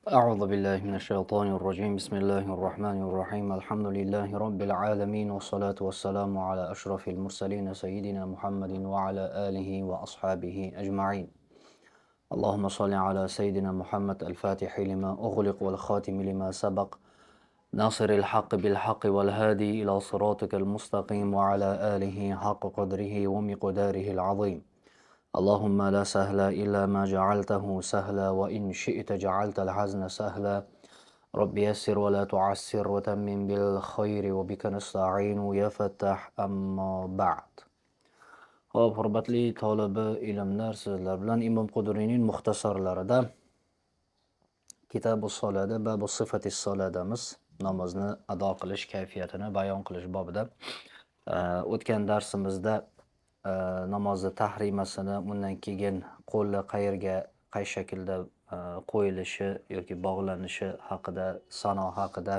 أعوذ بالله من الشيطان الرجيم بسم الله الرحمن الرحيم الحمد لله رب العالمين والصلاة والسلام على أشرف المرسلين سيدنا محمد وعلى آله وأصحابه أجمعين اللهم صل على سيدنا محمد الفاتح لما أغلق والخاتم لما سبق ناصر الحق بالحق والهادي إلى صراطك المستقيم وعلى آله حق قدره ومقداره العظيم اللهم لا سهل إلا ما جعلته سهلا وإن شئت جعلت الحزن سهلا رب يسر ولا تعسر وتمم بالخير وبك نستعين يا فتاح أما بعد. Hop, hurmatli tolibi ilmlar, sizlar bilan Imom Quduriyning muxtasarlarida Kitabu Solada babu sifati soladamiz. Namozni ado qilish kayfiyatini bayon qilish bobida. O'tgan darsimizda namozni tahrimasini, undan keyin qo'lni qayerga, qay shaklda qo'yilishi yoki bog'lanishi haqida, sano haqida,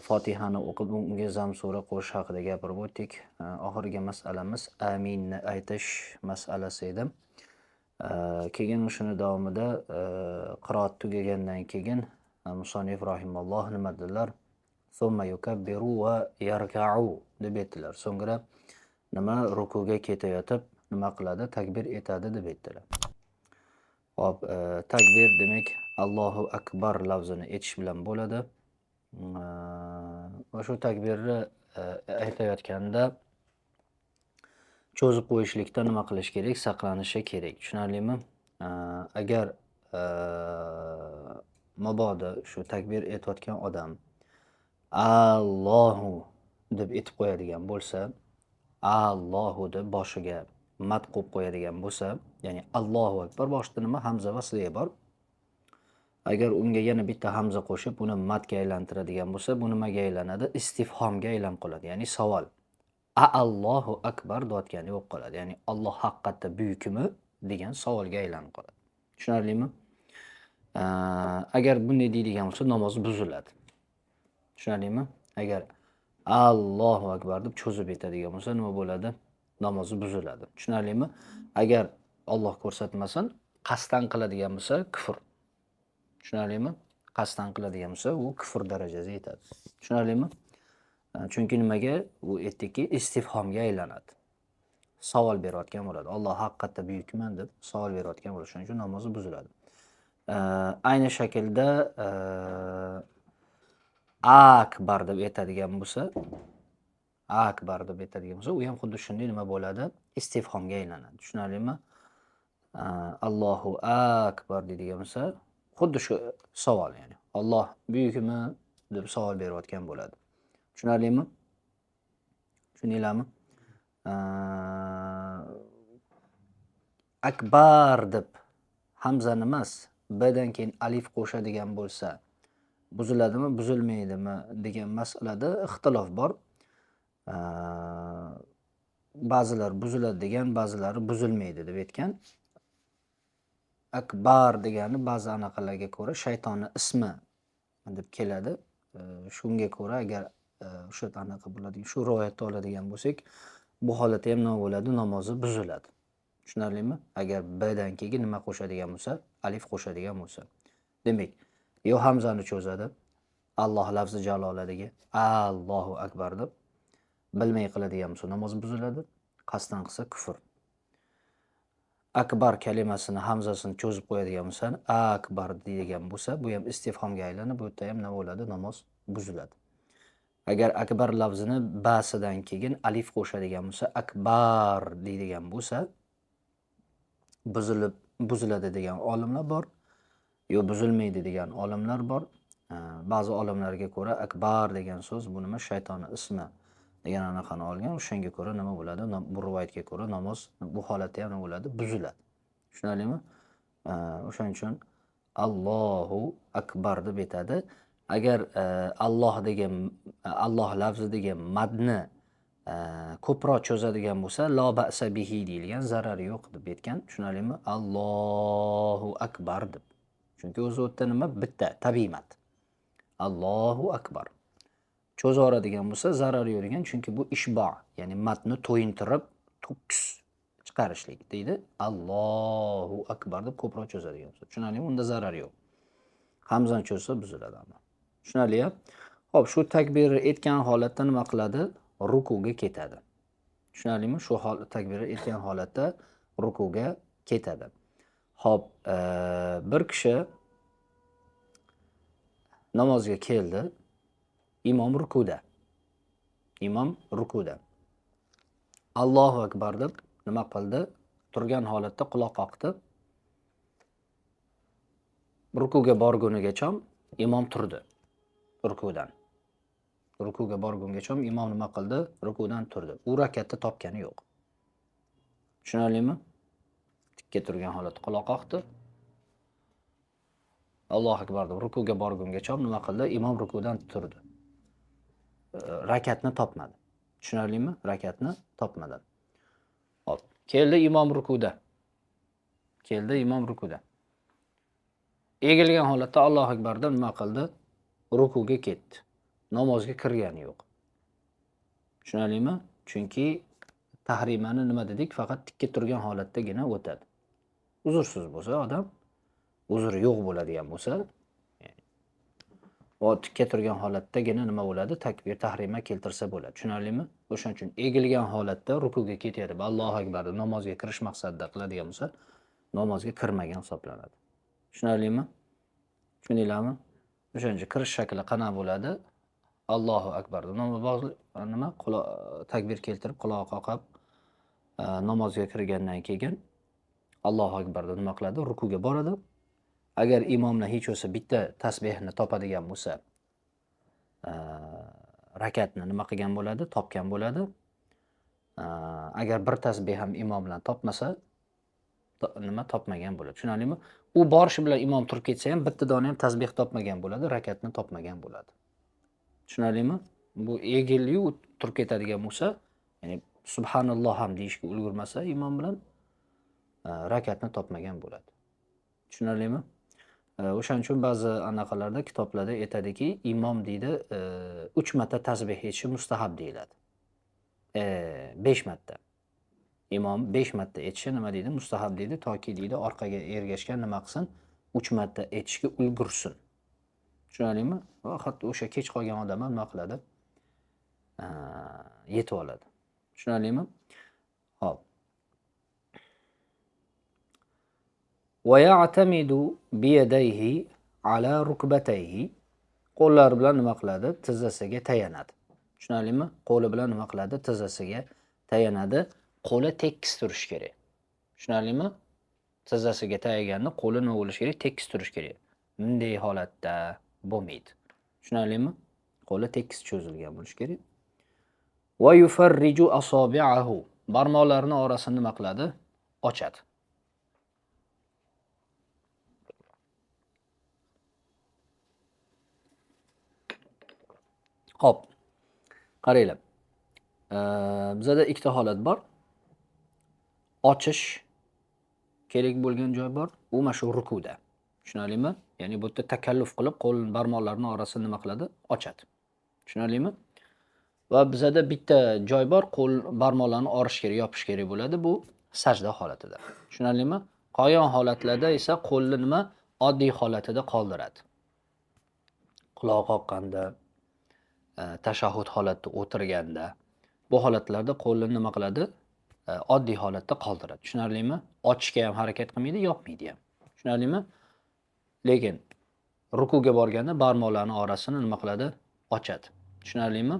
Fotihani o'qib unga zam sura qo'shish haqida gapirib o'tdik. Oxirgi masalamiz aminni aytish masalasi edi. Keyin shuni davomida qiroat tugagandan keyin musannif rahimalloh nima dedilar? Thumma yukabbiru va yarka'u deb aytdilar. So'ngra nima rukuga ketayotib nima qiladi? Takbir etadi deb aytdilar. Hop, takbir demak Allohu akbar lafzini aytish bilan bo'ladi. Va shu takbirni aytayotganda cho'zib qo'yishlikda nima qilish kerak? Saqlanishi kerak. Tushunarlimi? Agar mabodo shu takbir aytayotgan odam Allohu deb aytib qo'yadigan bo'lsa, Allohu deb boshiga mad qo'yib qo'yadigan bo'lsa, ya'ni Allohu akbar boshida nima hamza va sila bor. Agar unga yana bitta hamza qo'shib, uni madga aylantiradigan bo'lsa, bu nimaga aylanadi? Istifhomga aylanib qoladi, ya'ni savol. Allohu akbar deyotgani bo'lib qoladi. Ya'ni Alloh haqiqatda buyukmi degan savolga aylanib qoladi. Tushunarlimi? Agar bunday deydigan bo'lsa, namoz buziladi. Tushunarlimi? Agar Allohu akbar deb cho'zib aytadigan bo'lsa, nima bo'ladi? Namozi buziladi. Tushunarlimi? Agar Alloh ko'rsatmasin, qasddan qiladigan bo'lsa, kufr. Tushunarlimi? Qasddan qiladigan bo'lsa, u kufr darajasiga yetadi. Tushunarlimi? Chunki nimaga? U aytdiki, istifhomga aylanadi. Savol berayotgan bo'ladi. Alloh haqiqatda buyukmi deb savol berayotgan bo'ladi. Shuning uchun namozi buziladi. Ayni shaklda akbar deb aytadigan bo'lsa, akbar deb aytadigan bo'lsa, u ham xuddi shunday nima bo'ladi? Istifhomga aylanadi. Tushunarlimi? Allohu akbar deydigan bo'lsa, xuddi shu savol, ya'ni Alloh buyukmi deb savol berayotgan bo'ladi. Tushunarlimi? Tushuninglarmi? Akbar deb hamzani emas, bdan keyin alif qo'shadigan bo'lsa, buziladimi, buzilmaydimi degan masalada ixtilof bor. Ba'zilar buziladi degan, ba'zilari buzilmaydi deb aytgan. Akbar degani ba'zi anaqalarga ko'ra shaytonning ismi deb keladi. Shunga ko'ra agar o'sha anaqa bo'ladi, shu rivoyatni oladigan bo'lsak, bu holatda ham nima bo'ladi? Namozi buziladi. Tushunarlimi? Agar bdan keyin nima qo'shadigan bo'lsa, alif qo'shadigan bo'lsa. Demak, yo hamzani cho'zadi, Alloh lafzi jaloladiga Allohu akbar deb bilmay qiladigan bo'lsa, namoz buziladi. Qasddan qilsa kufr. Akbar kalimasini hamzasini cho'zib qo'yadigan bo'lsa, akbar degan bo'lsa, bu ham istifhomga aylanib, bu yerda ham nima bo'ladi? Namoz buziladi. Agar akbar lafzini basidan keyin alif qo'shadigan bo'lsa, akbar deydigan bo'lsa, buziladi degan olimlar bor, yo buzilmaydi degan olimlar bor. Ba'zi olimlarga ko'ra akbar degan so'z bu nima? Shaytonning ismi degan anaqani olgan. O'shanga ko'ra nima bo'ladi? Bu rivoyatga ko'ra namoz bu holatda ham nima bo'ladi? Buziladi. Tushunarlimi? O'shaning uchun Allohu akbar deb aytadi. Agar Alloh degan Alloh lafzidagi madni ko'proq cho'zadigan bo'lsa, la ba'sa bihi deyilgan, zarari yo'q deb aytgan. Tushunarlimi? Allohu akbar deb. Chunki o'zi o'tda nima? Bitta tabiiy mad. Allohu akbar. Cho'zoradigan bo'lsa, zarari yo'q degan. Chunki bu ishbo, ya'ni matni to'yintirib, to'kis chiqarishlik deydi. Allohu akbar deb ko'proq cho'zadigan bo'lsa. Tushunarlimi? Unda zarar yo'q. Hamzani cho'zsa buziladi amal. Tushunarli-ya? Xo'p, shu takbir etgan holatda nima qiladi? Rukuga ketadi. Tushunarlimi? Shu takbir etgan holatda rukuga ketadi. Xo'p, bir kishi namozga keldi. Imom rukuda. Allohu akbar deb nima qildi? Turgan holatda quloq qoqdi. Rukuga borgunigacha imom turdi. Rukuga borgungacha imom nima qildi? Rukudan turdi. U rakatni topgani yo'q. Tushunarlimi? Tikka turgan holatda quloq qoqdi. Allohu akbar deb rukuga borgungacha nima qildi? Imom rukudan turdi. Rakatni topmadi. Tushunarlimi? Rakatni topmadi. Hop, keldi imom rukuda. Egilgan holatda Allohu akbar deb nima qildi? Rukuga ketdi. Namozga kirgani yo'q. Tushunarlimi? Chunki tahrimani nima dedik? Faqat tikka turgan holatdagina o'tadi. Uzursiz bo'lsa odam, uzri yo'q bo'ladigan bo'lsa, o tikka turgan holatdagina nima bo'ladi? Takbir tahrima keltirsa bo'ladi. Tushunarlimi? O'shaning uchun egilgan holatda rukuga ketadi. Allohu akbar deb namozga kirish maqsadida qiladigan bo'lsa, namozga kirmagan hisoblanadi. Tushunarlimi? Tushundinglarmi? O'shaning uchun kirish shakli qanaqa bo'ladi? Allohu akbar deb nima takbir keltirib quloq qoqib namozga kirgandan keyin Allohu akbar deb nima qiladi? Rukuga boradi. Agar imomlar hech bo'lsa bitta tasbehni topadigan bo'lsa, rakatni nima qilgan bo'ladi? Topgan bo'ladi. Agar bir tasbeh ham imom bilan topmasa, topmagan bo'ladi. Tushunarlimi? U borishi bilan imom turib ketsa ham bitta dona ham tasbeh topmagan bo'ladi, rakatni topmagan bo'ladi. Tushunarlimi? Bu egilli turib ketadigan bo'lsa, ya'ni subhanalloh ham deyishga ulgurmasa imom bilan rakatni topmagan bo'ladi. Tushunarlimi? O'shaning uchun ba'zi anaqalarda, kitoblarda aytadiki, imom deydi 3 marta tasbeh aytishi mustahab deyiladi. 5 marta. Imom 5 marta aytishi nima deydi? Mustahab deydi, toki deydi orqaga ergashgan nima qilsin? 3 marta aytishga ulgursin. Tushunarlimi? Va hatto o'sha kech qolgan odam ham nima qiladi? Yetib oladi. Tushunarlimi? Xo'p. Va ya'tamidu bi yadayhi ala rukbatayhi. Qo'llar bilan nima qiladi? Tizzasiga tayanadi. Tushunarlimi? Qo'li bilan nima qiladi? Tizzasiga tayanadi. Qo'li tekis turish kerak. Tushunarlimi? Tizzasiga tayaganda qo'li nima bo'lishi kerak? Tekis turish kerak. Bunday holatda bo'lmaydi. Tushunarlimi? Qo'li tekis cho'zilgan bo'lishi kerak. Va yufarriju asobi'ahu. Barmoqlarini orasini nima qiladi? Ochadi. Xo'p. Qaranglar. Bizda ikkita holat bor. Ochish kerak bo'lgan joy bor. U mana shu rukuda. Tushunarlimi? Ya'ni bu yerda takalluf qilib qo'l barmoqlarini orasini nima qiladi? Ochadi. Tushunarlimi? Va bizda bitta joy bor, qo'l barmoqlarini orish kerak, yopish kerak bo'ladi. Bu sajda holatida. Tushunarlimi? Qolgan holatlarda esa qo'lni nima? Oddiy holatida qoldiradi. Quloq qoqqanda, tashahhud holatda o'tirganda, bu holatlarda qo'lni nima qiladi? Oddiy holatda qoldiradi. Tushunarlimi? Ochishga ham harakat qilmaydi, yopmaydi ham. Tushunarlimi? Lekin rukuga borganda barmoqlarning orasini nima qiladi? Ochadi. Tushunarlimi?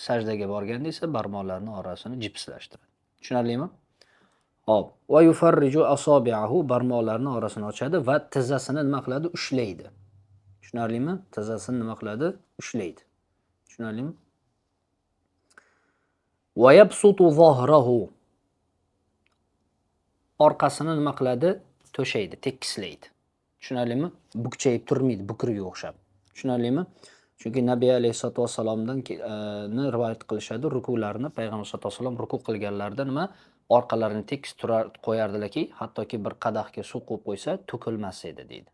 Sajdaga borganda esa barmoqlarning orasini jipslashtiradi. Tushunarlimi? Hop. Va yufarriju asobi'ahu, barmoqlarning orasini ochadi va tizzasini nima qiladi? Ushlaydi. Tushunarlimi? Tizzasini nima qiladi? Ushlaydi. Tushunarlimi? Va yabsutu zohrahu. Orqasini nima qiladi? To'shaydi, tekislaydi. Tushunarlimi? Bukchayib turmaydi, bukriga o'xshab. Tushunarlimi? Chunki Nabiy alayhisolatu vasallamdan rivoyat qilishadi, rukularni payg'ambar sollallohu alayhi vasallam ruku qilganlarida nima? Orqalarini tekis qo'yardilarki, hattoki bir qadahga suv qo'yib qo'ysa, to'kilmas edi deydi.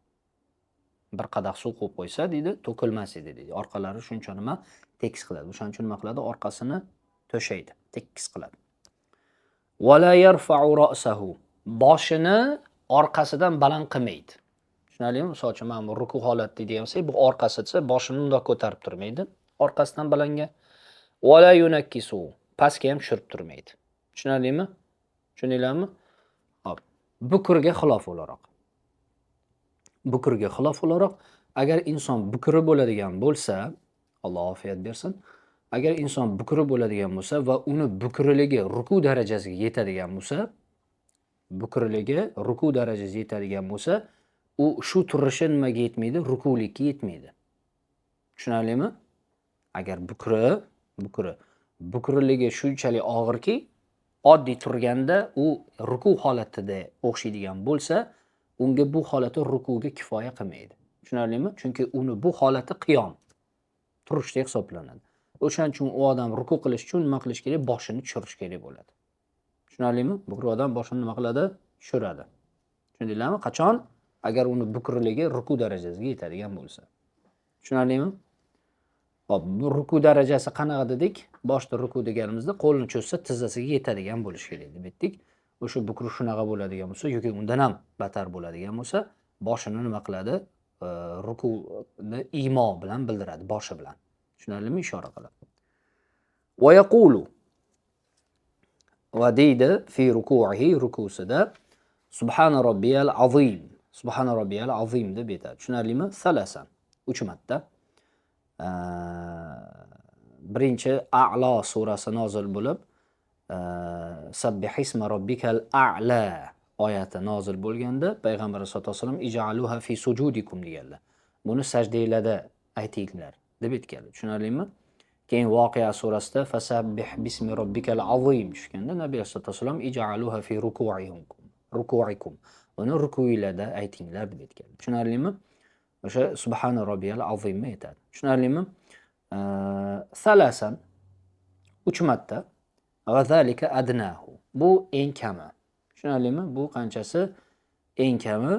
Bir qadah suv qo'yib qo'ysa deydi, to'kilmas edi deydi. Orqalari shuncha nima? Tekis qiladi. O'shaning uchun nima qiladi? Orqasini to'shaydi, tekis qiladi. Va la yarfa'u ra'sahu. Boshini orqasidan baland qilmaydi. Tushunarlimi? Misol uchun mana bu ruku holatida deydigan bo'lsak, bu orqasi desa, boshini bundoq ko'tarib turmaydi. Orqasidan balandga. Wala yunakkisu. Pastga ham tushirib turmaydi. Tushunarlimi? Tushundinglarmi? Hop. Bukurga xilof o'laroq. Bukurga xilof o'laroq, agar inson bukri bo'ladigan bo'lsa, Alloh ofiyat bersin. Agar inson bukri bo'ladigan bo'lsa va uni bukriligi ruku darajasiga yetadigan bo'lsa, u shu turishi nimaga yetmaydi? Rukulikka yetmaydi. Tushunarlimi? Agar bukriligi shunchalik og'irki, oddiy turganda u ruku holatida o'xshaydigan bo'lsa, unga bu holati rukuga kifoya qilmaydi. Tushunarlimi? Chunki uni bu holati qiyom, turishda hisoblanadi. O'shaning uchun u odam ruku qilish uchun nima qilish kerak? Boshini tushirish kerak bo'ladi. Tushunarlimi? Bukri odam boshini nima qiladi? Tushiradi. Tushundinglarmi? Qachon? Agar uni bukriligi ruku darajasiga yetadigan bo'lsa. Tushunarlimi? Hop, bu ruku darajasi qanaqa dedik? Boshda ruku deganimizda qo'lni cho'zsa tizzasiga yetadigan bo'lish kerak deb aytdik. O'sha bukri shunaqa bo'ladigan bo'lsa yoki undan ham battar bo'ladigan bo'lsa, boshini nima qiladi? Rukuni imo bilan bildiradi, boshi bilan. Tushunarlimi? Ishora qiladi. Va yaqulu va deydi fi ruku'ihi, rukusida subhana robbiyal azim. Subhana robbiyal azim deb aytadi. Tushunarlimi? Salasan. 3 marta. Birinchi A'lo surasi nozil bo'lib, Sabbihisma robbikal a'la oyati nozil bo'lganda payg'ambar sollallohu alayhi vasallam ij'aluha fi sujudikum deganlar. Buni sajdanglarda aytinglar deb aytganlar. Tushunarlimi? Keyin Voqea surasida fasabbih bismi robbikal azim tushganda Nabiy sollallohu alayhi vasallam ij'aluha fi ruku'ikum. Buni rukuinglarda aytinglar deb aytganlar. Tushunarlimi? O'sha subhana robbiyal azimni aytadi. Tushunarlimi? Salasan 3 marta va zalika adnahu. Bu eng kami. Tushunarlimi? Bu qanchasi? Eng kami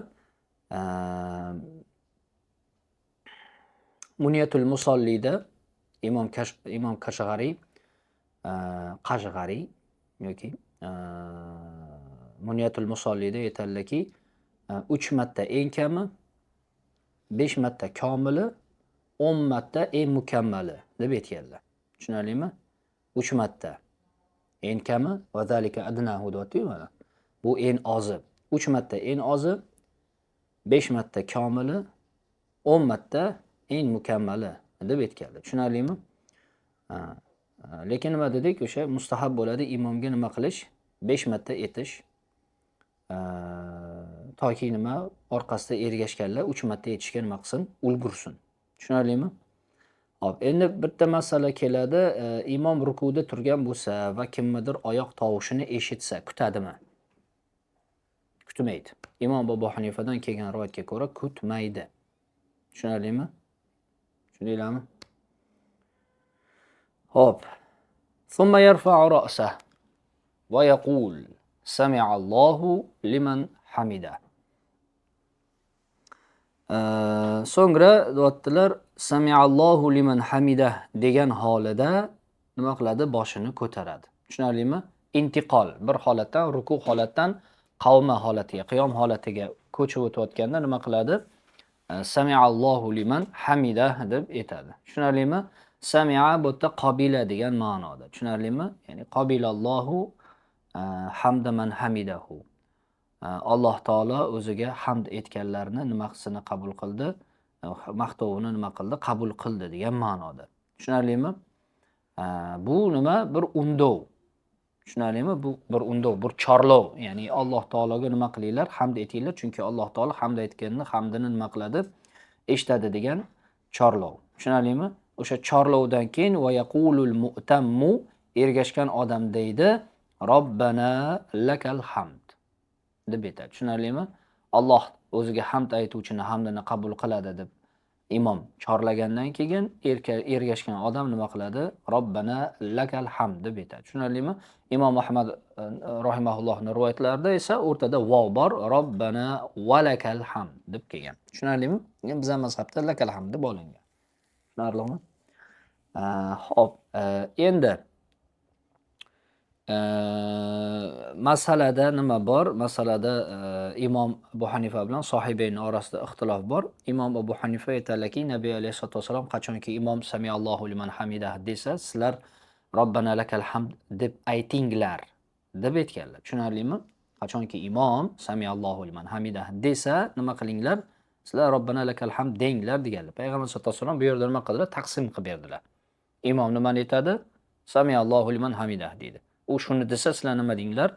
Muniyatul Musallida Imom Qashg'ariy yoki Muniyatul Musallida aytadilarki, 3 marta eng kami, 5 marta komili, 10 marta eng mukammali deb aytganlar. Tushunarlimi? 3 marta eng kami va zalika adnahu deyapti mana. Bu eng ozi. 3 marta eng ozi, 5 marta komili, 10 marta eng mukammali deb aytganlar. Tushunarlimi? Lekin nima dedik? O'sha mustahab bo'ladi imomga nima qilish? 5 marta etish. Toki nima orqasida ergashganlar 3 marta etishga nima qilsin? Ulgursin. Tushunarlimi? Hop, endi bitta masala keladi. Imom rukuda turgan bo'lsa va kimnidir oyoq tovushini eshitsa, kutadimi? Kutmaydi. Imom Abu Hanifadan kelgan rivoyatga ko'ra kutmaydi. Tushunarlimi? Tushundinglarmi? Hop. Thumma yarfa'u ra'sah va yaqul sami'a Allahu liman hamida. So'ngra deyaptilar sami'allohu liman hamida degan holida nima qiladi? Boshini ko'taradi. Tushunarlimi? Intiqol bir holatdan, ruku holatdan qavma holatiga, qiyom holatiga ko'chib o'tayotganda nima qiladi? Sami'allohu liman hamida deb aytadi. Tushunarlimi? Sami'a bu yerda qabila degan ma'noda. Tushunarlimi? Ya'ni qabilallohu hamda man hamidahu. Alloh taolo o'ziga hamd etganlarni nimasini qabul qildi? Maqtovini nima qildi? Qabul qildi degan ma'noda. Tushunarlimi? Bu nima? Bir undov. Tushunarlimi? Bu bir undov, bir chorlov. Ya'ni Alloh taologa nima qilinglar? Hamd etinglar, chunki Alloh taolo hamd etganini, hamdini nima qiladi? Eshitadi degan chorlov. Tushunarlimi? O'sha chorlovdan keyin va yaqulul mu'tammu ergashgan odam deydi, Robbana lakal hamd deb aytadi. Tushunarlimi? Alloh o'ziga hamd aytuvchini hamdini qabul qiladi deb imom chorlagandan keyin ergashgan odam nima qiladi? Robbana lakal hamd deb aytadi. Tushunarlimi? Imom Ahmad rahimahullohning rivoyatlarida esa o'rtada vav bor, Robbana valakal hamd deb kelgan. Tushunarlimi? Bizning mazhabda lakal hamd deb olingan. Tushunarlimi? Hop, endi masalada nima bor? Masalada imom Abu Hanifa bilan sohibayn orasida ixtilof bor. Imom Abu Hanifa aytadilarki, Nabiy alayhisolatu vasallam qachonki imom Samiallohu liman hamidah desa, sizlar Robbana lakal hamd deb aytinglar deb aytganlar. Tushunarlimi? Qachonki imom Samiallohu liman hamidah desa, nima qilinglar? Sizlar Robbana lakal hamd denglar deganlar. Payg'ambar sollallohu alayhi vasallam bu yerda nima qildilar? Taqsim qilib berdilar. Imom nimani aytadi? Samiallohu liman hamidah deydi. U shuni desa, sizlar nima denglar?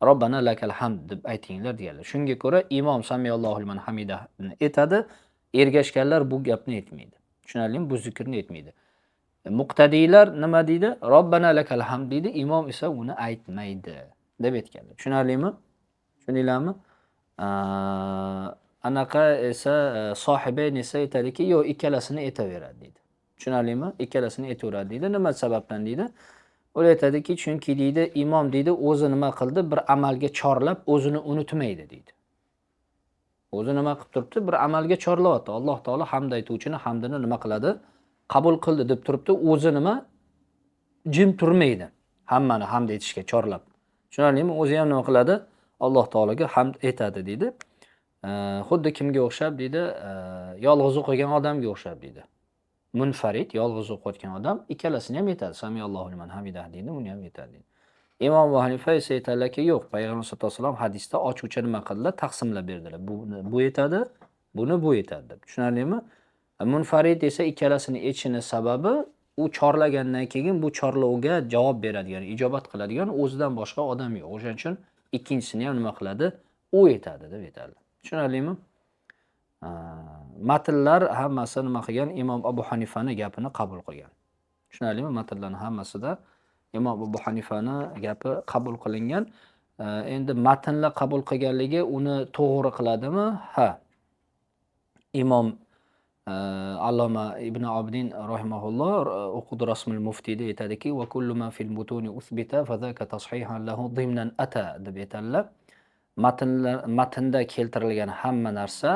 Robbana lakal hamd deb aytinglar deganlar. Shunga ko'ra imom Samiallohu liman hamidahni aytadi, ergashganlar bu gapni aytmaydi. Tushunarlimi? Bu zikrni aytmaydi. Muqtadiylar nima deydi? Robbana lakal hamd deydi, imom esa uni aytmaydi deb aytganlar. Tushunarlimi? Tushundinglarmi? Anaqa esa sohibayn esa aytadiki, yo'q, ikkalasini aytaveradi deydi. Tushunarlimi? Ikkalasini aytaveradi deydi. Nima sababdan deydi? Ular aytadiki, chunki deydi, imom deydi, o'zi nima qildi? Bir amalga chorlab, o'zini unutmaydi deydi. O'zi nima qilib turibdi? Bir amalga chorlayapti. Alloh taolo hamd aytuvchini hamdini nima qiladi? Qabul qildi deb turibdi. O'zi nima? Jim turmaydi. Hammani hamd etishga chorlab. Tushunarlimi? O'zi ham nima qiladi? Alloh taologa hamd aytadi deydi. Xuddi kimga o'xshab deydi? Yolg'iz o'qigan odamga o'xshab deydi. Munfarid, yolg'iz o'qiyotgan odam ikkalasini ham aytadi. Samiallohu liman hamidah deydi, uni ham aytadi. Imom Abu Hanifa esa aytadilarki, yo'q, Payg'ambar sollallohu alayhi vasallam hadisda ochuvchi nima qildilar? Taqsimlab berdilar. Bu aytadi, buni bu aytadi deb. Tushunarlimi? Munfarid esa ikkalasini aytishini sababi u chorlagandan keyin bu chorlovga javob beradigan, ijobat qiladigan o'zidan boshqa odam yo'q. O'shaning uchun ikkinchisini ham nima qiladi? U aytadi deb aytadi. Tushunarlimi? Matnlar hammasi nima qilgan? Imom Abu Hanifani gapini qabul qilgan. Tushunarlimi? Matnlarning hammasida Imom Abu Hanifani gapi qabul qilingan. Endi matnlar qabul qilganligi uni to'g'ri qiladimi? Ha. Imom Alloma Ibn Abidin rahimahulloh Uqud Rasmul Muftida aytadiki, va kullu ma fil mutuni uthbita fa zaka tashihan lahu dimnan ata deb aytadilar. Matnda keltirilgan hamma narsa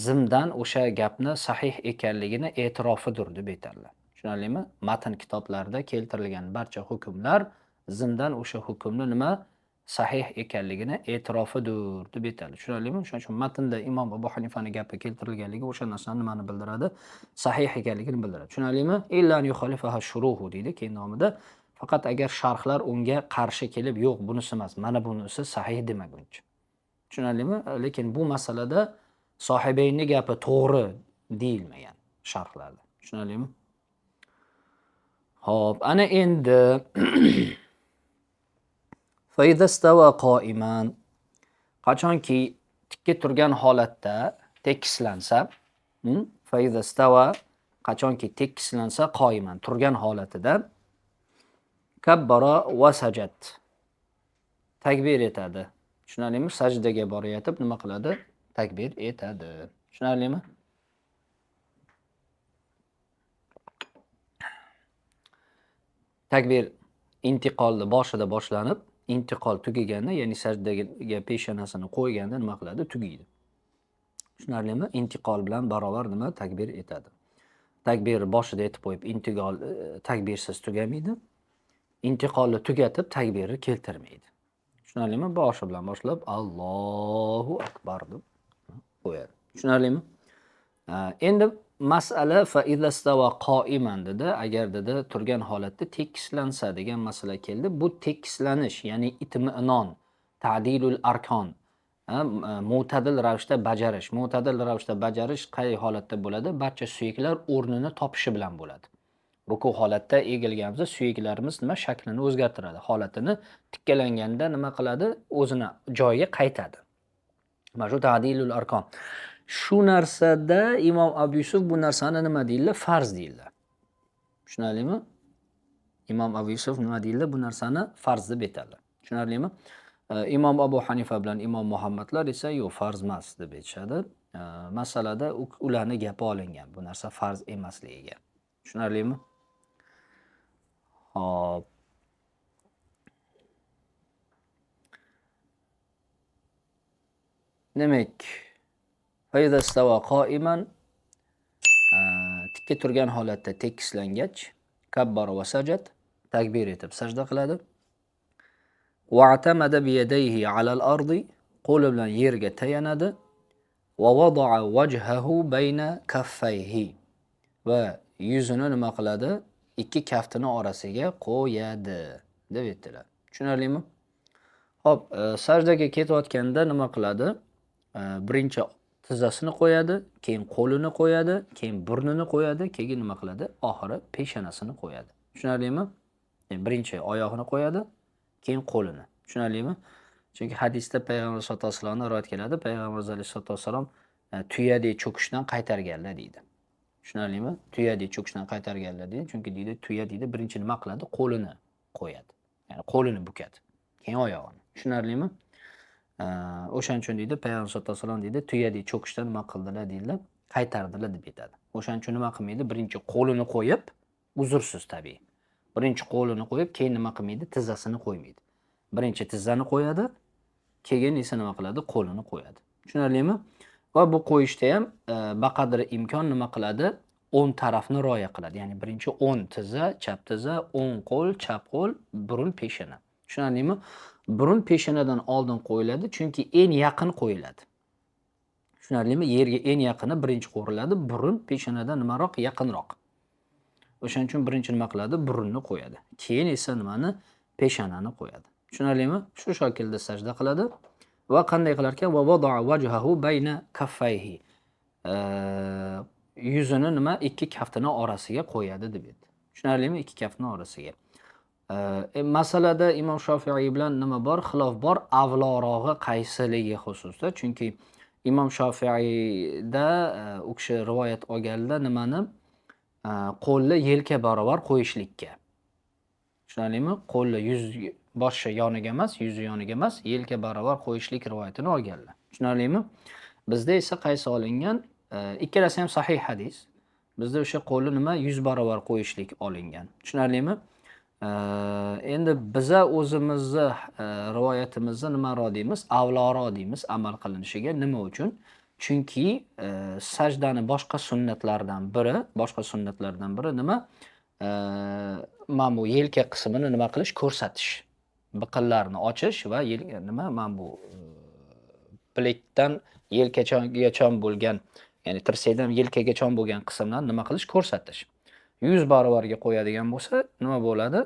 zimdan o'sha gapni sahih ekanligini e'tirofidir deb aytadilar. Tushunarlimi? Matn kitoblarida keltirilgan barcha hukmlar zimdan o'sha hukmni nima sahih ekanligini e'tirofidir deb aytadi. Tushunarlimi? Shuning uchun matnda Imom Abu Hanifani gapi keltirilganligi o'sha narsani nimani bildiradi? Sahih ekanligini bildiradi. Tushunarlimi? Illa an yukhalifaha shuruhu deydi keyin nomida. Faqat agar sharhlar unga qarshi kelib, yo'q, bunisi emas, mana bunisi sahih demaguncha. Tushunarlimi? Lekin bu masalada sohibaynning gapi to'g'ri deyilmagan sharhlarda. Tushunarlimi? Xo'p, ana endi fa idza stawa qoiman, qachonki tikka turgan holatda tekislansa, fa idza stawa, qachonki tekislansa qoiman turgan holatida kabbara va sajad, takbir etadi. Tushunarlimi? Sajdaga borayotib nima qiladi? Takbir etadi. Tushunarlimi? Takbir intiqolni boshida boshlanib, intiqol tugaganda, ya'ni sajdaga peshonasini qo'yganda nima qiladi? Tugaydi. Tushunarlimi? Intiqol bilan barobar nima? Takbir etadi. Takbir boshida aytib qo'yib, intiqol takbirsiz tugamaydi. Intiqolni tugatib takbirni keltirmaydi. Tushunarlimi? Boshi bilan boshlab Allohu akbar deb qo'yadi. Tushunarlimi? Endi masala fa idza stawa qoiman dedi. Agar dedi turgan holatda tekislansa degan masala keldi. Bu tekislanish, ya'ni itminon, ta'dilul arkon, mo'tadil ravishda bajarish. Mo'tadil ravishda bajarish qay holatda bo'ladi? Barcha suyaklar o'rnini topishi bilan bo'ladi. Ruku holatda egilganimizda suyaklarimiz nima shaklini o'zgartiradi. Holatini tikkalanganda nima qiladi? O'zini joyiga qaytadi. Mana shu ta'dilul arkon. Shu narsada Imom Abu Yusuf bu narsani nima deydilar? Farz deydilar. Tushunarlimi? Imom Abu Yusuf nima deydilar? Bu narsani farz deb aytadilar. Tushunarlimi? Imom Abu Hanifa bilan Imom Muhammadlar esa yo'q, farz emas deb aytishadi. Masalada ularning gapi olingan. Bu narsa farz emasligiga. Tushunarlimi? Hop. Demak, fa idza stawa qoiman, tikka turgan holatda tekislangach, kabbar va sajad, takbir etib sajda qiladi. Wa atamada bi yadayhi ala al-ardi, qo'li bilan yerga tayanadi. Va wada'a wajhahu bayna kaffayhi. Va yuzini nima qiladi? Ikki kaftini orasiga qo'yadi deb aytdilar. Tushunarlimi? Hop, sajdaga ketayotganda nima qiladi? Birinchi tizzasini qo'yadi, keyin qo'lini qo'yadi, keyin burnini qo'yadi, keyin nima qiladi? Oxiri peshonasini qo'yadi. Tushunarlimi? Birinchi oyog'ini qo'yadi, keyin qo'lini. Tushunarlimi? Chunki hadisda payg'ambar sollallohu alayhi vasallamdan rivoyat keladi. Payg'ambarimiz sollallohu alayhi vasallam tuyadek cho'kishdan qaytarganlar deydi. Tushunarlimi? Tuyadek cho'kishdan qaytarganlar deydi. Chunki deydi, tuya deydi, birinchi nima qiladi? Qo'lini qo'yadi. Ya'ni qo'lini bukadi. Keyin oyog'ini. Tushunarlimi? O'shaning uchun deydi, payg'ambar sollallohu alayhi vasallam deydi, tuyadek cho'kishdan nima qildilar deydilar? Qaytardilar deb aytadi. O'shaning uchun nima qilmaydi? Birinchi qo'lini qo'yib, uzrsiz tabiiy. Birinchi qo'lini qo'yib, keyin nima qilmaydi? Tizzasini qo'ymaydi. Birinchi tizzani qo'yadi, keyin esa nima qiladi? Qo'lini qo'yadi. Tushunarlimi? Va bu qo'yishda ham baqadri imkon nima qiladi? 10 tarafni rioya qiladi. Ya'ni birinchi 10 tizza, chap tizza, 10 qo'l, chap qo'l, burun peshona. Tushunarlimi? Burun peshonadan oldin qo'yiladi, chunki eng yaqin qo'yiladi. Tushunarlimi? Yerga eng yaqini birinchi qo'riladi, burun peshonadan nimaroq? Yaqinroq. O'shaning uchun birinchi nima qiladi? Burunni qo'yadi. Keyin esa nimani? Peshonani qo'yadi. Tushunarlimi? Shu shaklda sajda qiladi. Va qanday qilar ekan? Va wada'a wajhahu bayna kaffayhi. Yuzini nima? Ikki kaftini orasiga qo'yadi deb aytdi. Tushunarlimi? Ikki kaftini orasiga. Masalada Imom Shofiiy bilan nima bor? Xilof bor. Avlorog'i qaysiligi xususida. Chunki Imom Shofiiyda u kishi rivoyat olganlar nimani? Qo'lni yelka barobar qo'yishlikka. Tushunarlimi? Qo'lni yuz boshi yoniga emas, yuzi yoniga emas, yelka barobar qo'yishlik rivoyatini olganlar. Tushunarlimi? Bizda esa qaysi olingan? Ikkalasi ham sahih hadis. Bizda o'sha qo'lni nima? 100 barobar qo'yishlik olingan. Tushunarlimi? Endi biza o'zimizni rivoyatimizni nima deymiz? Avloro deymiz amal qilinishiga. Nima uchun? Chunki sajdani boshqa sunnatlardan biri nima? Mana bu yelka qismini nima qilish? Ko'rsatish. Biqinlarni ochish va nima? Mana bu bilakdan yelkagacha bo'lgan, ya'ni tirsakdan yelkagacha bo'lgan qismlarni nima qilish? Ko'rsatish. 100 barobarga qo'yadigan bo'lsa, nima bo'ladi?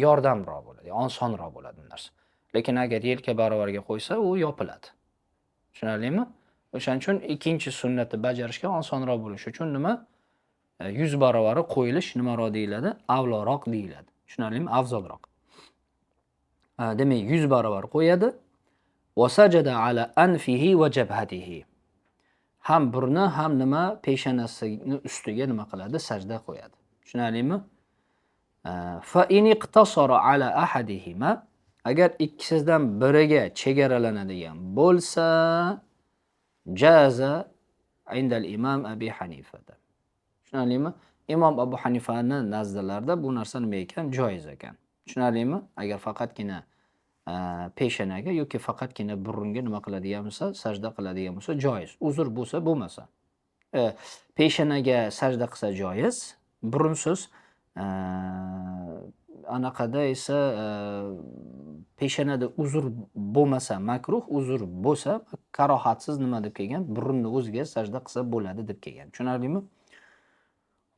Yordamroq bo'ladi, osonroq bo'ladi bu narsa. Lekin agar yelka barobarga qo'ysa, u yopiladi. Tushunarlimi? O'shaning uchun ikkinchi sunnatni bajarishga osonroq bo'lishi uchun nima? 100 barobari qo'yilish nimaroq deyiladi? Avloroq deyiladi. Tushunarlimi? Afzalroq. Demak, 100 barobar qo'yadi. Va sajada ala anfihi va jabhatihi. Ham burni, ham nima? Peshonasining ustiga nima qiladi? Sajda qo'yadi. Tushunarlimi? Fa in iqtasara ala ahadihima, agar ikkisidan biriga chegaralanadigan bo'lsa, jaza indal imam Abi Hanifa. Tushunarlimi? Imom Abu Hanifani nazarlarida bu narsa nima ekan? Joiz ekan. Tushunarlimi? Agar faqatgina peshonaga yoki faqatgina burunga nima qiladigan bo'lsa, sajda qiladigan bo'lsa, joiz. Uzr bo'lsa, bo'lmasa. Peshonaga sajda qilsa joiz, burunsiz anaqada esa peshonada uzr bo'lmasa makruh, uzr bo'lsa karohatsiz nima deb kelgan? Burunni o'ziga sajda qilsa bo'ladi deb kelgan. Tushunarlimi?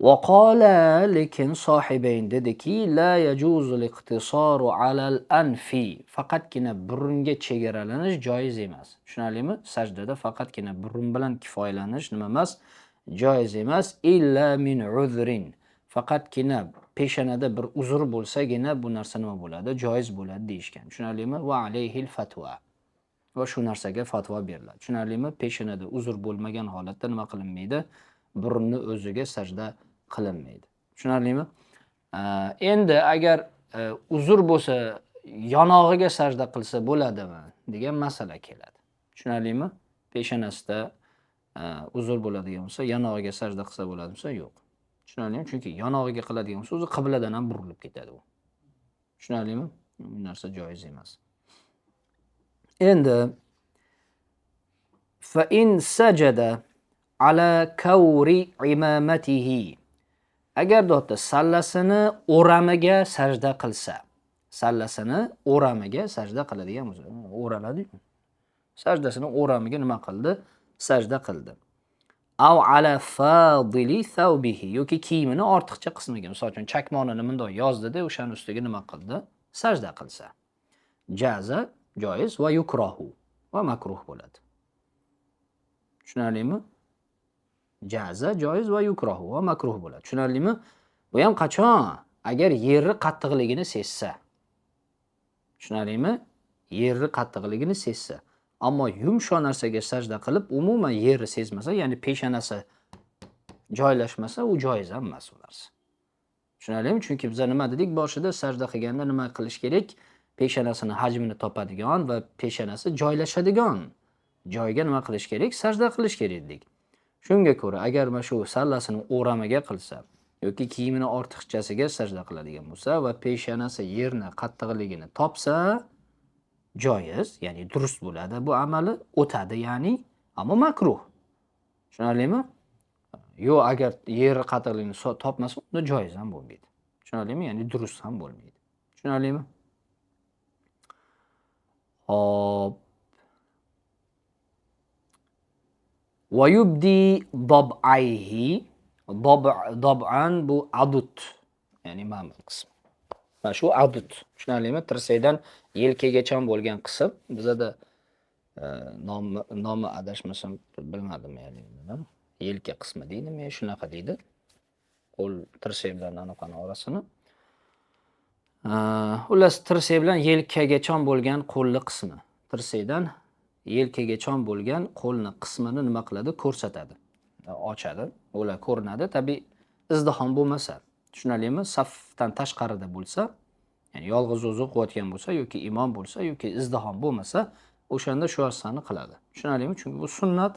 Va qala lekin sohibayn dediki, la yajuzu al-iqtisaru ala al-anfi. Faqatgina burunga chegaralanish joiz emas. Tushunarlimi? Sajdada faqatgina burun bilan kifoyalanish nima emas? Joiz emas illa min uzrin. Faqatgina peshonada bir uzr bo'lsagina bu narsa nima bo'ladi? Joiz bo'ladi deyishgan. Tushunarlimi? Va alayhil fatwa. Va shu narsaga fatvo beriladi. Tushunarlimi? Peshonada uzr bo'lmagan holatda nima qilinmaydi? Burunni o'ziga sajda qilinmaydi. Tushunarlimi? Endi agar uzr bo'lsa, yonog'iga sajda qilsa bo'ladimi degan masala keladi. Tushunarlimi? Peshonasida uzr bo'ladigan bo'lsa, yonog'iga sajda qilsa bo'ladimi? Yo'q. Tushunarlimi? Chunki yonog'iga qiladigan bo'lsa, o'zi qibladan ham burilib ketadi u. Tushunarlimi? Bu narsa joiz emas. Endi fa in sajada ala kawri imamatihi. Agar dotda sallasini o'ramiga sajda qilsa, sallasini o'ramiga sajda qiladigan bo'lsa, o'raladi. Sajdasini o'ramiga nima qildi? Sajda qildi. Aw ala fadili thawbihi yoki kiyimini ortiqcha qismiga, misol uchun chakmonini bundoq yozdida, o'shaning ustiga nima qildi? Sajda qilsa. Jaza joiz va yukrahu va makruh bo'ladi. Tushunarlimi? Jaza joiz va yukrahu va makruh bo'ladi. Tushunarlimi? Bu ham qachon? Agar yerni qattiqligini sezsa. Tushunarlimi? Yerni qattiqligini sezsa. Ammo yumshoq narsaga sajda qilib, umuman yerni sezmasa, ya'ni peshonasi joylashmasa, u joiz emas u narsa. Tushunarlimi? Chunki biz nima dedik boshida? Sajda qilganda nima qilish kerak? Peshonasini hajmini topadigan va peshonasi joylashadigan joyga nima qilish kerak? Sajda qilish kerak dedik. Shunga ko'ra, agar mana shu sallasini o'ramiga qilsa yoki kiyimini ortiqchasiga sajda qiladigan bo'lsa va peshonasi yerni qattiqligini topsa, joiz, ya'ni durust bo'ladi. Bu amali o'tadi, ya'ni, ammo makruh. Tushunarlimi? Yo'q, agar yerni qattiqligini topmasa, unda joiz ham bo'lmaydi. Tushunarlimi? Ya'ni durust ham bo'lmaydi. Tushunarlimi? Hop. Va yubdi dab'ayhi. Dab'an bu adut, ya'ni ma'mul qism. Mana shu adut. Tushunarlimi? Tirsakdan yelkagacha bo'lgan qism. Bizada nomi adashmasam bilmadim, ya'ni yelka qismi deydimi, shunaqa deydi. Qo'l tirsak bilan anaqani orasini. Xullas tirsak bilan yelkagacha bo'lgan qo'lli qismi. Tirsakdan yelkagacha bo'lgan qo'lni qismini nima qiladi? Ko'rsatadi. Ochadi, ular ko'rinadi. Tabii izdihom bo'lmasa, tushunarlimi? Safdan tashqarida bo'lsa, ya'ni yolg'iz o'zi o'qiyotgan bo'lsa yoki imom bo'lsa yoki izdihom bo'lmasa, o'shanda shu narsani qiladi. Tushunarlimi? Chunki bu sunnat.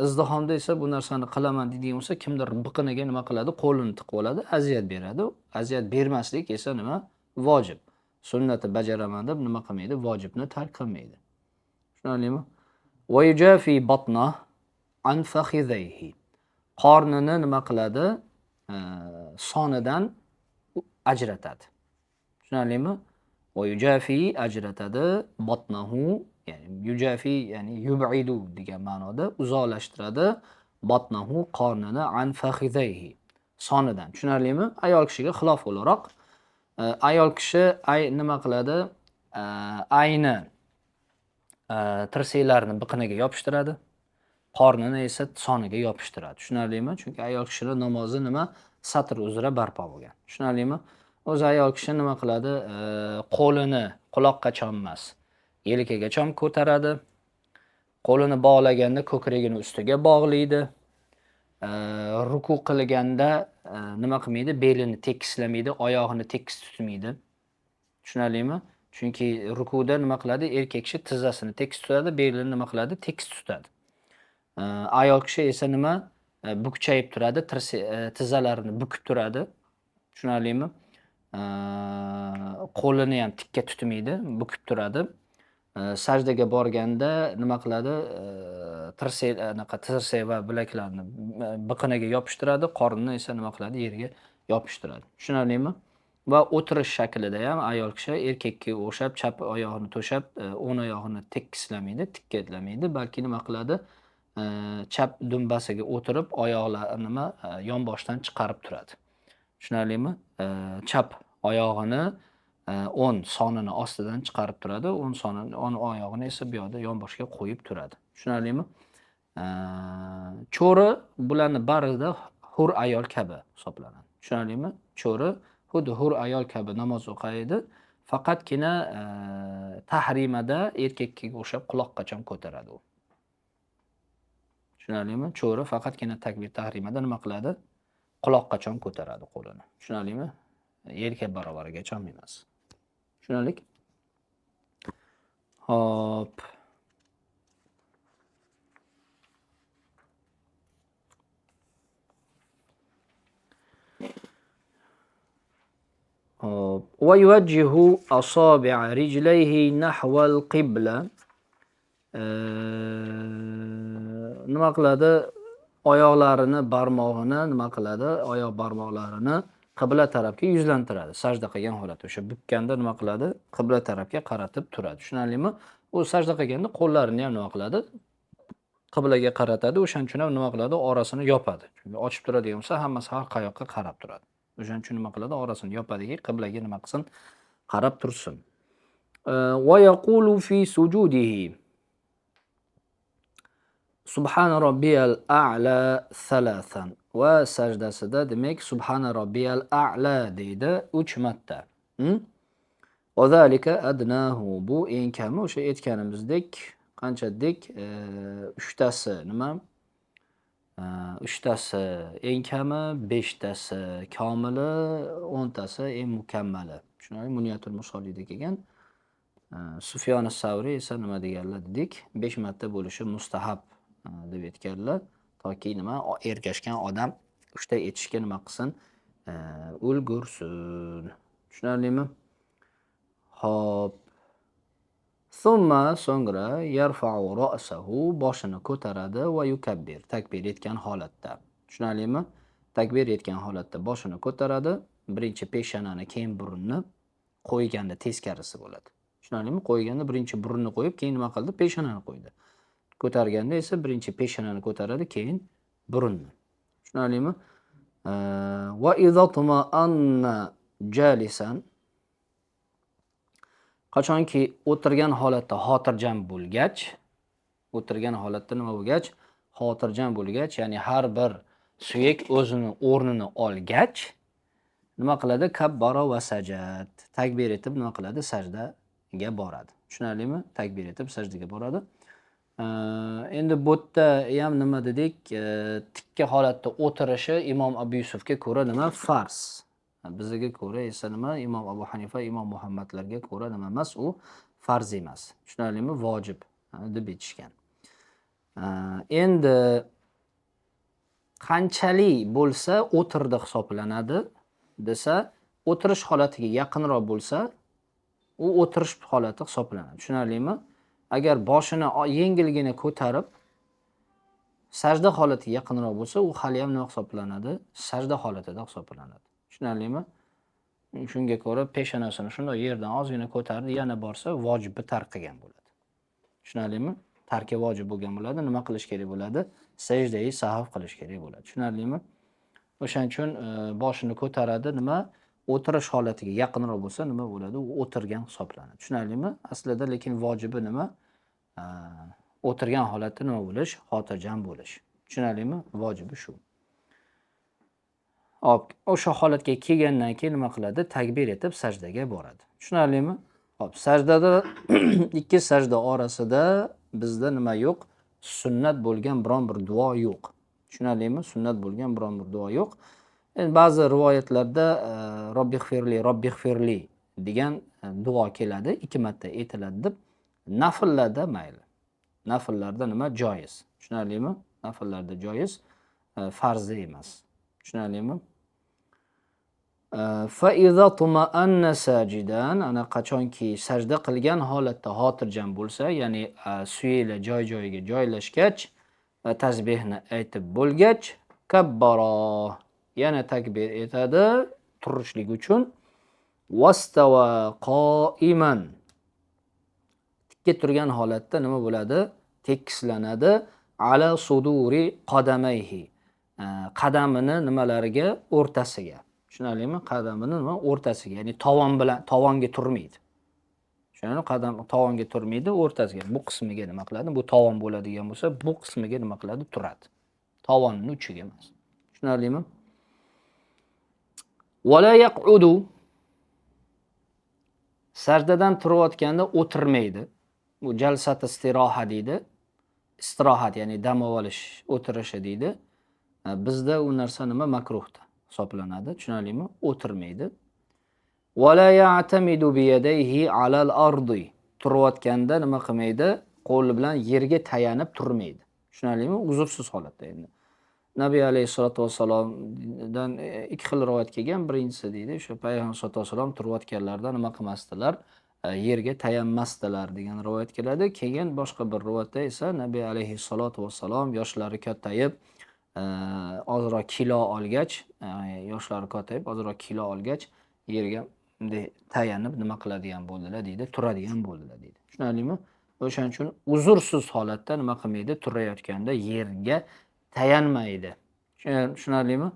Izdihomda esa bu narsani qilaman deydigan bo'lsa, kimdir biqiniga nima qiladi? Qo'lini tiqib oladi, aziyat beradi. Aziyat bermaslik esa nima? Vojib. Sunnatni bajaraman deb nima qilmaydi? Vojibni tark qilmaydi. Tushunarlimi? Va yujafi batna an fakhidayhi. Qornini nima qiladi? Sonidan ajratadi. Tushunarlimi? Va yujafi ajratadi batnahu, ya'ni yujafi, ya'ni yub'idu degan ma'noda uzoqlashtiradi batnahu, qornini an fakhidayhi, sonidan. Tushunarlimi? Ayol kishiga xilof o'laroq ayol kishi nima qiladi? Ayni tirsaklarini biqiniga yopishtiradi, qornini esa soniga yopishtiradi. Tushunarlimi? Chunki ayol kishining namozi nima? Satr uzra barpo bo'lgan. Tushunarlimi? O'zi ayol kishi nima qiladi? Qo'lini quloqqacha emas, yelkagacha ko'taradi. Qo'lini bog'laganda ko'kragini ustiga bog'laydi. Ruku qilganda nima qilmaydi? Belini tekislamaydi, oyog'ini tekis tutmaydi. Tushunarlimi? Chunki rukuda nima qiladi? Erkak kishi tizzasini tekis tutadi, belini nima qiladi? Tekis tutadi. Ayol kishi esa nima? Bukchayib turadi, tizzalarini bukib turadi. Tushunarlimi? Qo'lini ham tikka tutmaydi, bukib turadi. Sajdaga borganda nima qiladi? Tirsak va bilaklarni biqiniga yopishtiradi, qornini esa nima qiladi? Yerga yopishtiradi. Tushunarlimi? Va o'tirish shaklida ham ayol kishi erkakka o'xshab chap oyog'ini to'shab, o'ng oyog'ini tekislamaydi, tikkatlamaydi, balki nima qiladi? Chap dumbasiga o'tirib, oyoqlarini nima yonboshdan chiqarib turadi. Tushunarlimi? Chap oyog'ini o'ng sonini ostidan chiqarib turadi, o'ng oyog'ini esa bu yoqda yonboshga qo'yib turadi. Tushunarlimi? Cho'ri bularni barida hur ayol kabi hisoblanadi. Tushunarlimi? Cho'ri xuddi hur ayol kabi namoz o'qiydi, faqatgina tahrimada erkakka o'xshab quloqqacha ko'taradi u. Tushunarlimi? Cho'ri faqatgina takbir tahrimada nima qiladi? Quloqqacha ko'taradi qo'lini. Tushunarlimi? Yelka barobarigacha emas. Tushunarlik? Hop. Va yuwajjihu asabi'a rijlayhi nahwa al-qibla. Nima qiladi? Oyoqlarini, barmog'ini nima qiladi? Oyoq barmoqlarini qibla tarafga yuzlantiradi. Sajda qilgan holatda o'sha bukkanda nima qiladi? Qibla tarafga qaratib turadi. Tushunarlimi? U sajda qilganda qo'llarini ham nima qiladi? Qiblaga qaratadi. O'shaning uchun ham nima qiladi? Orasini yopadi. Chunki ochib turadigan bo'lsa, hammasi har qayoqqa qarab turadi. O'shaning uchun nima qiladi? Orasini yopadiki, qiblaga nima qilsin? Qarab tursin. Va yaqulu fi sujudihi Subhana robbiyal a'la salasan. Va sajdasida demak Subhana robbiyal a'la deydi 3 marta. Va zalika adnahu, bu eng kami o'sha aytganimizdek qancha dedik? 3 tasi nima? 3 tasi eng kami, 5 tasi komili, 10 tasi eng mukammali. Tushunarli? Muniyatul musollida kelgan. Sufyon as-Savri esa nima deganlar dedik? 5 marta bo'lishi mustahab deb aytganlar. Toki nima? Ergashgan odam 3 ta aytishga nima qilsin? Ulgursin. Tushunarlimi? Hop. So'ngra yarfa'u ra'sahu, boshini ko'taradi va yukabbir, takbir etgan holatda. Tushunarlimi? Takbir etgan holatda boshini ko'taradi, birinchi peshonani, keyin burunni qo'yganda teskarisi bo'ladi. Tushunarlimi? Qo'yganda birinchi burunni qo'yib, keyin nima qildi? Peshonani qo'ydi. Ko'targanda esa birinchi peshonani ko'taradi, keyin burunni. Tushunarlimi? Va idza tuma'anna jalisan, qachonki o'tirgan holatda xotirjam bo'lgach, o'tirgan holatda nima bo'lgach? Xotirjam bo'lgach, ya'ni har bir suyak o'zini o'rnini olgach, nima qiladi? Kabbara va sajad. Takbir etib nima qiladi? Sajdaga boradi. Tushunarlimi? Takbir etib sajdaga boradi. Endi bu yerda ham nima dedik? Tikka holatda o'tirishi Imom Abu Yusufga ko'ra nima? Farz. Bizga ko'ra esa nima? Imom Abu Hanifa, Imom Muhammadlarga ko'ra nima emas? U farz emas. Tushunarlimi? Vojib deb aytishgan. Endi qanchalik bo'lsa o'tirdi hisoblanadi desa, o'tirish holatiga yaqinroq bo'lsa, u o'tirish holati hisoblanadi. Tushunarlimi? Agar boshini yengilgina ko'tarib sajda holatiga yaqinroq bo'lsa, u hali ham nima hisoblanadi? Sajda holatida hisoblanadi. Tushunarlimi? Shunga ko'ra peshonasini shunday yerdan ozgina ko'tardi, yana borsa vojibni tark qilgan bo'ladi. Tushunarlimi? Tarki vojib bo'lgan bo'ladi. Nima qilish kerak bo'ladi? Sajdai sahv qilish kerak bo'ladi. Tushunarlimi? O'shaning uchun boshini ko'taradi, nima? O'tirish holatiga yaqinroq bo'lsa nima bo'ladi? U o'tirgan hisoblanadi. Tushunarlimi? Aslida lekin vojibi nima? O'tirgan holatda nima bo'lish? Xotirjam bo'lish. Tushunarlimi? Vojibi shu. Hop, o'sha holatga kelgandan keyin nima qiladi? Takbir etib sajdaga boradi. Tushunarlimi? Hop, sajdada ikki sajda orasida bizda nima yo'q? Sunnat bo'lgan biron bir duo yo'q. Tushunarlimi? Sunnat bo'lgan biron bir duo yo'q. Endi ba'zi rivoyatlarda Robbihfirli degan duo keladi, 2 marta aytiladi deb. Nafllarda mayli. Nafllarda nima? Joiz. Tushunarlimi? Nafllarda joiz, farzi emas. Tushunarlimi? Fa iza tuma'anna sajidan, ana qachonki sajda qilgan holatda xotirjam bo'lsa, ya'ni suyaklar joy-joyiga joylashgach, tasbihni aytib bo'lgach, kabbara, yana takbir etadi turishlik uchun. Wastava qoiman, tikka turgan holatda nima bo'ladi? Tekislanadi. Ala suduri qadamayhi, qadamini nimalariga? O'rtasiga. Tushunarlimi? Qadamini nima? O'rtasiga, ya'ni tovon bilan tovonga turmaydi. Tushunarlimi? Qadam tovonga turmaydi, o'rtasiga. Bu qismiga nima qiladi? Bu tovon bo'ladigan bo'lsa, bu qismiga nima qiladi? Turadi. Tovonning uchiga emas. Tushunarlimi? Wala yaq'udu, sajdadan turayotganda o'tirmaydi. Bu jalsat istiroha deydi. Istirohat, ya'ni dam olish, o'tirishi deydi. Bizda u narsa nima? Makruhda hisoblanadi. Tushunarlimi? O'tirmaydi. Wala ya'tamidu bi yadayhi alal ardi, turayotganda nima qilmaydi? Qo'li bilan yerga tayanib turmaydi. Tushunarlimi? Uzursiz holatda endi. Nabiy alayhisolatu vassalomdan 2 xil rivoyat kelgan. Birinchisi deydi, o'sha payg'ambar sollallohu alayhi vasallam turayotganlarida nima qilmasdilar? Yerga tayanmasdilar degan rivoyat keladi. Keyin boshqa bir rivoyatda esa Nabiy alayhisolatu vassalom yoshlari kattayib, ozroq kilo olgach, yoshlari kattayib, ozroq kilo olgach, yerga bunday tayanib nima qiladigan bo'ldilar deydi, turadigan bo'ldilar deydi. Tushunarlimi? O'shaning uchun uzursiz holatda nima qilmaydi, turayotganda yerga tayanmaydi. Tushunarlimi?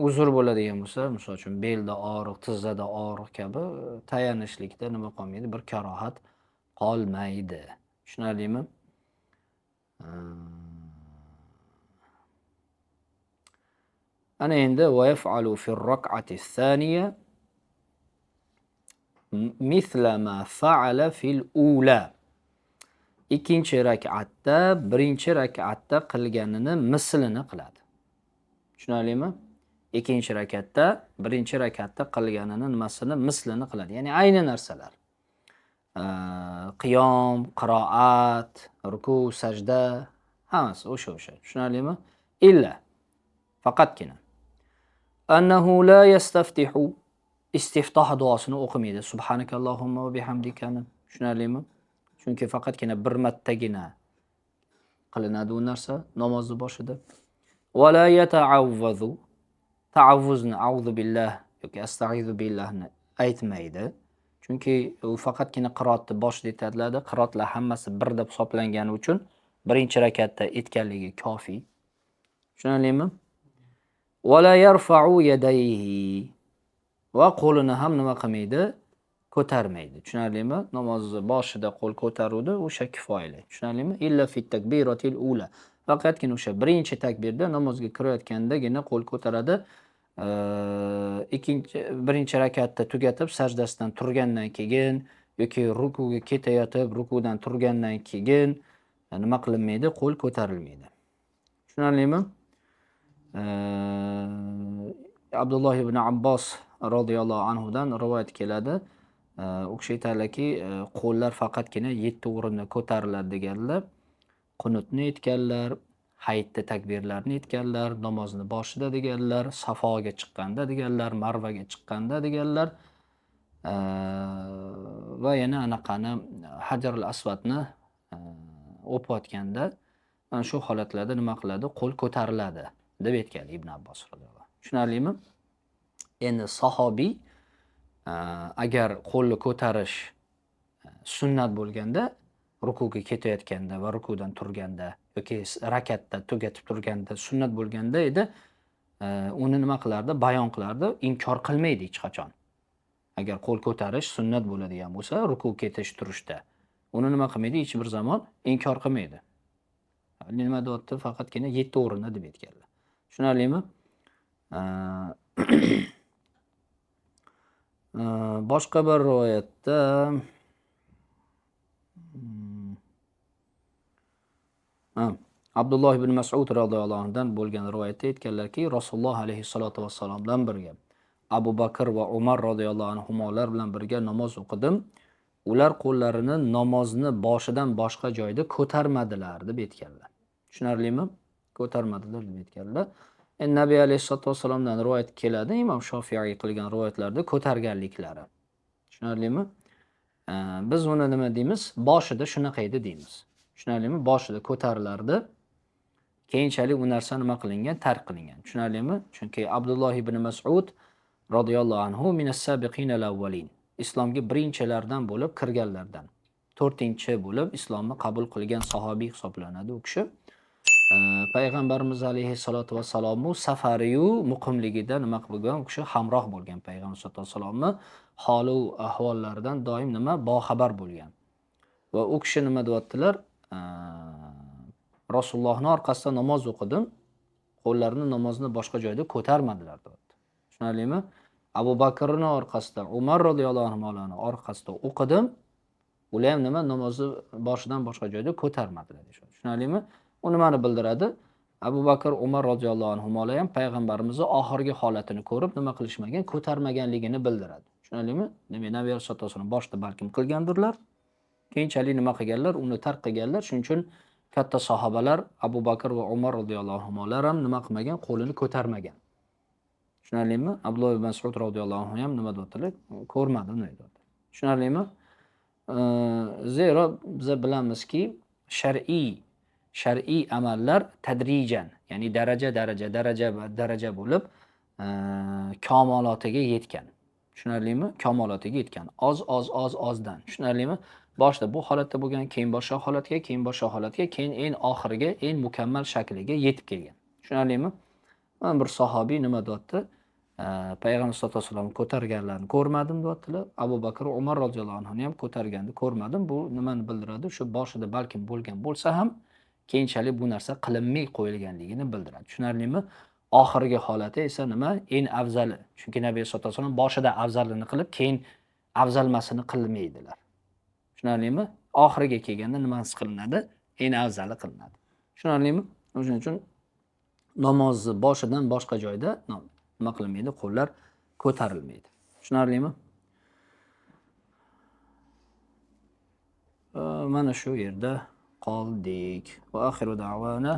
Uzr bo'ladigan bo'lsa, misol uchun belda og'riq, tizzada og'riq kabi tayanishlikda nima qolmaydi, bir karohat qolmaydi. Tushunarlimi? Ana endi va yaf'alu fi ar-rak'ati ath-thaniya mithla ma fa'ala fil ula. Ikkinchi rak'atda birinchi rak'atda qilganini mislini qiladi. Tushunarlimi? Ikkinchi rak'atda birinchi rak'atda qilganini nimasini mislini qiladi. Ya'ni ayni narsalar. Qiyom, qiroat, ruku, sajda, hammasi o'sha. Tushunarlimi? Illa faqatgina annahu la yastaftihu, istiftoh duosini o'qimaydi. Subhanakallohumma va bihamdikani. Tushunarlimi? Chunki faqatgina bir martagina qilinadi u narsa namozni boshida. Va la yata'awwazu, ta'awvuzni a'udhu billah yoki asta'izu billahni aytmaydi. Chunki u faqatgina qiroatni boshida aytiladi. Qiroatlar hammasi bir deb hisoblangani uchun birinchi rakatda aytganligi kafi. Tushunarlimi? Va la yarfa'u yadayhi, va qo'lini ham nima qilmaydi? Ko'tarmaydi. Tushunarlimi? Namozni boshida qo'l ko'taruvdi, o'sha kifoyali. Tushunarlimi? Illa fit takbiratil ula. Faqatgina o'sha birinchi takbirda namozga kirayotgandagina qo'l ko'taradi. Birinchi rakatda tugatib sajdasidan turgandan keyin yoki rukuga ketayotib rukudan turgandan keyin nima qilinmaydi? Qo'l ko'tarilmaydi. Tushunarlimi? Abdulloh ibn Abbos radhiyallohu anhudan rivoyat keladi. U kishi aytadilarki, qo'llar faqatgina 7 o'rinda ko'tariladi deganlar. Qunutni aytganlar, hayitda takbirlarni aytganlar, namozni boshida deganlar, Safoga chiqqanda deganlar, Marvaga chiqqanda deganlar. Va yana anaqani Hajarul Aswadni o'payotganda mana shu holatlarda nima qiladi? Qo'l ko'tariladi deb aytgan Ibn Abbos radhiyallohu anhu. Tushunarlimi? Endi sahobiy agar qo'lni ko'tarish sunnat bo'lganda, rukuga ketayotganda va rukudan turganda yoki rakatda tugatib turganda sunnat bo'lganda edi, uni nima qilardi? Bayon qilardi, inkor qilmaydi hech qachon. Agar qo'l ko'tarish sunnat bo'ladigan bo'lsa, rukuga ketish turishda, uni nima qilmaydi? Hech bir zamon inkor qilmaydi. Nima deyapti? Faqatgina 7 o'rinda deb aytganlar. Tushunarlimi? Boshqa bir rivoyatda Abdulloh ibn Mas'ud radhiyallohu anhudan bo'lgan rivoyatda aytganlarki, Rasululloh alayhissalatu vassalom bilan birga Abu Bakr va Umar radhiyallohu anhumolar bilan birga namoz o'qidim. Ular qo'llarini namozni boshidan boshqa joyda ko'tarmadilar deb aytganlar. Tushunarlimi? Ko'tarmadilar deb aytganlar. Nabiy alayhissalatu vassalomdan rivoyat keladi, Imom Shofiiy qilgan rivoyatlarda ko'targanliklari. Tushunarlimi? Biz uni nima deymiz? Boshida shunaqa edi deymiz. Tushunarlimi? Boshida ko'tarilardi. Keyinchalik u narsa nima qilingan? Tark qilingan. Tushunarlimi? Chunki Abdulloh ibn Mas'ud radhiyallohu anhu minas sabiqin al-awwalin. Islomga birinchilardan bo'lib kirganlardan. 4-chi bo'lib islomni qabul qilgan sahobiy hisoblanadi u kishi. Payg'ambarimiz alayhissalatu vassalomning safariyu muqimligida nima qilgan? U kishi hamroh bo'lgan payg'ambar sollallohu alayhi vasallamni holu ahvollaridan doim nima boxabar bo'lgan. Va u kishi nima deyaptilar? Rasulullohning orqasida namoz o'qidim. Qo'llarini namozni boshqa joyda ko'tarmadilar deyapti. Tushunarlimi? Abu Bakrning orqasida, Umar radhiyallohu anhularning orqasida o'qidim. Ular ham nima namozni boshidan boshqa joyda ko'tarmadilar deyishadi. Tushunarlimi? U nimani bildiradi? Abu Bakr, Umar radhiyallohu anhular ham payg'ambarimizning oxirgi holatini ko'rib nima qilishmagan, ko'tarmaganligini bildiradi. Tushunarlimi? Demak, Nabiy sollallohu alayhi vasallam boshida balkim qilgandirlar. Keyinchalik nima qilganlar? Uni tark qilganlar. Shuning uchun katta sahobalar Abu Bakr va Umar radhiyallohu anhular ham nima qilmagan? Qo'lini ko'tarmagan. Tushunarlimi? Abdulloh ibn Mas'ud radhiyallohu anhu ham nima deyaptilar? Ko'rmadi uni deyapti. Tushunarlimi? Zero biz bilamizki, shar'iy shar'iy amallar tadrijan, ya'ni daraja bo'lib kamolotiga yetgan. Tushunarlimi? Kamolotiga yetgan. Ozdan. Tushunarlimi? Boshda bu holatda bo'lgan, keyin boshqa holatga, keyin boshqa holatga, keyin eng oxiriga, eng mukammal shakliga yetib kelgan. Tushunarlimi? Mana bir sahobiy nima deyapti? Payg'ambar sollallohu alayhi vasallam ko'targanlarni ko'rmadim deyaptilar. Abu Bakr, Umar roziyallohu anhuni ham ko'targanini ko'rmadim. Bu nimani bildiradi? Shu boshida balkim bo'lgan bo'lsa ham keyinchalik bu narsa qilinmay qo'yilganligini bildiradi. Tushunarlimi? Oxirgi holati esa nima? Eng afzali. Chunki Nabiy sollallohu alayhi vasallam boshida afzalini qilib, keyin afzalmasini qilmaydilar. Tushunarlimi? Oxiriga kelganda nimasi qilinadi? Eng afzali qilinadi. Tushunarlimi? O'shuning uchun namozni boshidan boshqa joyda nima qilinmaydi? Qo'llar ko'tarilmaydi. Tushunarlimi? Mana shu yerda qoldik. Va oxiru da'vana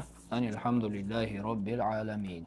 alhamdulillahi robbil alamin.